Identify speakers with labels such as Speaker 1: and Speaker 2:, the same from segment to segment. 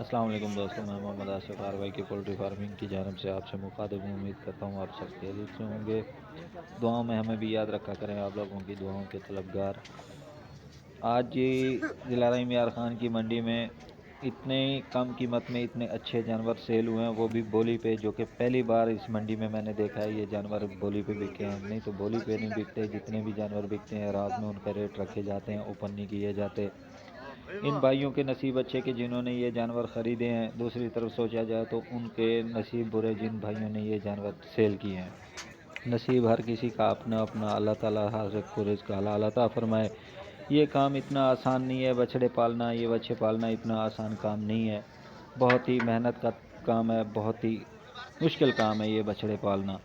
Speaker 1: السلام علیکم دوستوں، میں محمد آصف آروائی کی پولٹری فارمنگ کی جانب سے آپ سے مخاطب ہوں۔ امید کرتا ہوں آپ سب خیریت سے ہوں گے۔ دعاؤں میں ہمیں بھی یاد رکھا کریں، آپ لوگوں کی دعاؤں کے طلبگار۔ آج ضلع میار خان کی منڈی میں اتنے کم قیمت میں اتنے اچھے جانور سیل ہوئے ہیں، وہ بھی بولی پہ، جو کہ پہلی بار اس منڈی میں نے دیکھا ہے یہ جانور بولی پہ بکے ہیں۔ نہیں تو بولی پہ نہیں بکتے، جتنے بھی جانور بکتے ہیں رات میں ان کا ریٹ رکھے جاتے ہیں، اوپن نہیں کیے جاتے۔ ان بھائیوں کے نصیب اچھے کہ جنہوں نے یہ جانور خریدے ہیں، دوسری طرف سوچا جائے تو ان کے نصیب برے جن بھائیوں نے یہ جانور سیل کیے ہیں۔ نصیب ہر کسی کا اپنا اپنا، اللہ تعالیٰ ہر ایک کو رزق حلال عطا فرمائے۔ یہ کام اتنا آسان نہیں ہے، بچھڑے پالنا، یہ بچے پالنا اتنا آسان کام نہیں ہے، بہت ہی محنت کا کام ہے، بہت ہی مشکل کام ہے یہ بچھڑے پالنا۔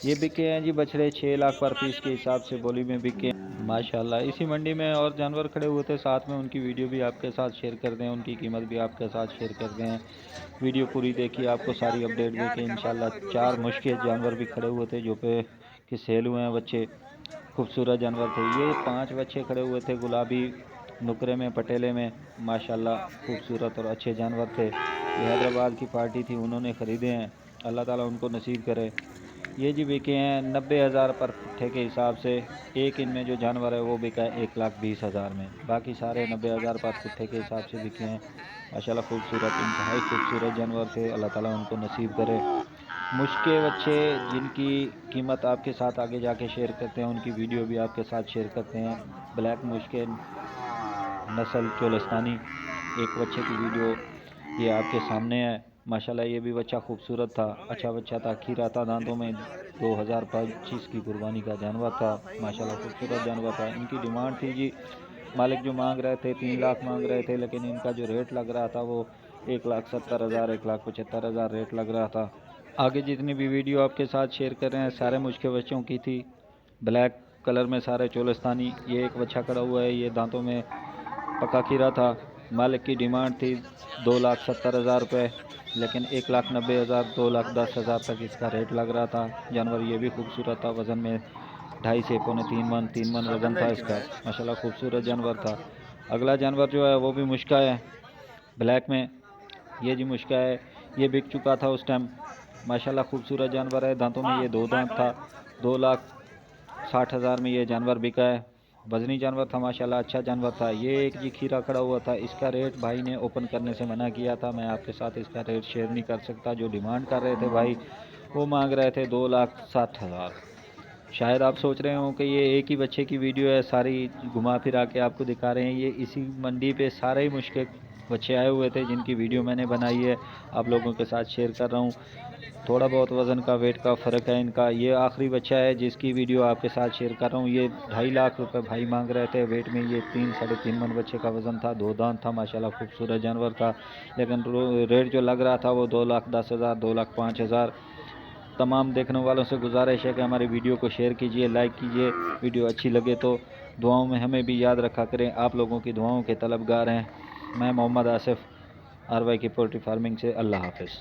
Speaker 1: یہ بکے ہیں جی بچھڑے 6 لاکھ پر پیس کے حساب سے بولی میں بکے ہیں ماشاءاللہ۔ اسی منڈی میں اور جانور کھڑے ہوئے تھے، ساتھ میں ان کی ویڈیو بھی آپ کے ساتھ شیئر کر دیں، ان کی قیمت بھی آپ کے ساتھ شیئر کر دیں۔ ویڈیو پوری دیکھیے، آپ کو ساری اپڈیٹ دیکھیں انشاءاللہ۔ 4 مشکل جانور بھی کھڑے ہوئے تھے جو کہ سیل ہوئے ہیں بچے، خوبصورت جانور تھے۔ یہ 5 بچے کھڑے ہوئے تھے گلابی نکرے میں، پٹیلے میں، ماشاءاللہ خوبصورت اور اچھے جانور تھے۔ یہ حیدرآباد کی پارٹی تھی، انہوں نے خریدے ہیں، اللہ تعالیٰ ان کو نصیب کرے۔ یہ جی بکے ہیں 90,000 پر پٹھے کے حساب سے۔ ایک ان میں جو جانور ہے وہ بکا ہے 1,20,000 میں، باقی سارے 90,000 پر پٹھے کے حساب سے بکے ہیں۔ ماشاءاللہ خوبصورت، انتہائی خوبصورت جانور تھے، اللہ تعالیٰ ان کو نصیب کرے۔ مشکے بچے جن کی قیمت آپ کے ساتھ آگے جا کے شیئر کرتے ہیں، ان کی ویڈیو بھی آپ کے ساتھ شیئر کرتے ہیں۔ بلیک مشکے نسل چولستانی، ایک بچے کی ویڈیو یہ آپ کے سامنے ہے، ماشاءاللہ یہ بھی بچہ خوبصورت تھا، اچھا بچہ تھا، کھیرا تھا دانتوں میں، 2025 کی قربانی کا جانور تھا، ماشاءاللہ خوبصورت جانور تھا۔ ان کی ڈیمانڈ تھی جی، مالک جو مانگ رہے تھے 3 لاکھ مانگ رہے تھے، لیکن ان کا جو ریٹ لگ رہا تھا وہ 1,70,000 1,75,000 ریٹ لگ رہا تھا۔ آگے جتنی بھی ویڈیو آپ کے ساتھ شیئر کر رہے ہیں سارے مشکے بچوں کی تھی، بلیک کلر میں سارے چولستانی۔ یہ ایک بچہ کھڑا ہوا ہے، یہ دانتوں میں پکا کھیرا تھا، مالک کی ڈیمانڈ تھی 2,70,000 روپے، لیکن 1,90,000 2,10,000 تک اس کا ریٹ لگ رہا تھا۔ جانور یہ بھی خوبصورت تھا، وزن میں 2.5 سے 3 من وزن تھا اس کا، ماشاءاللہ خوبصورت جانور تھا۔ اگلا جانور جو ہے وہ بھی مشکا ہے بلیک میں، یہ جی مشکا ہے، یہ بک چکا تھا اس ٹائم، ماشاءاللہ خوبصورت جانور ہے، دانتوں میں یہ 2 دانت تھا، 2,60,000 میں یہ جانور بکا ہے، وزنی جانور تھا ماشاءاللہ، اچھا جانور تھا۔ یہ ایک جی کھیرا کھڑا ہوا تھا، اس کا ریٹ بھائی نے اوپن کرنے سے منع کیا تھا، میں آپ کے ساتھ اس کا ریٹ شیئر نہیں کر سکتا۔ جو ڈیمانڈ کر رہے تھے بھائی وہ مانگ رہے تھے 2,60,000۔ شاید آپ سوچ رہے ہوں کہ یہ ایک ہی بچے کی ویڈیو ہے، ساری گھما پھرا کے آپ کو دکھا رہے ہیں، یہ اسی منڈی پہ سارے ہی مشکل بچے آئے ہوئے تھے جن کی ویڈیو میں نے بنائی ہے، آپ لوگوں کے ساتھ شیئر کر رہا ہوں۔ تھوڑا بہت وزن کا، ویٹ کا فرق ہے ان کا۔ یہ آخری بچہ ہے جس کی ویڈیو آپ کے ساتھ شیئر کر رہا ہوں، یہ 2.5 لاکھ روپے بھائی مانگ رہے تھے ویٹ میں، یہ 3 ساڑھے 3 من بچے کا وزن تھا، 2 دانت تھا، ماشاءاللہ خوبصورت جانور تھا، لیکن ریٹ جو لگ رہا تھا وہ 2,10,000 2,05,000۔ تمام دیکھنے والوں سے گزارش ہے کہ ہماری ویڈیو کو شیئر کیجئے، لائک کیجئے، ویڈیو اچھی لگے تو دعاؤں میں ہمیں بھی یاد رکھا کریں، آپ لوگوں کی دعاؤں کے طلبگار ہیں۔ میں محمد آصف آروائی کی پولٹری فارمنگ سے، اللہ حافظ۔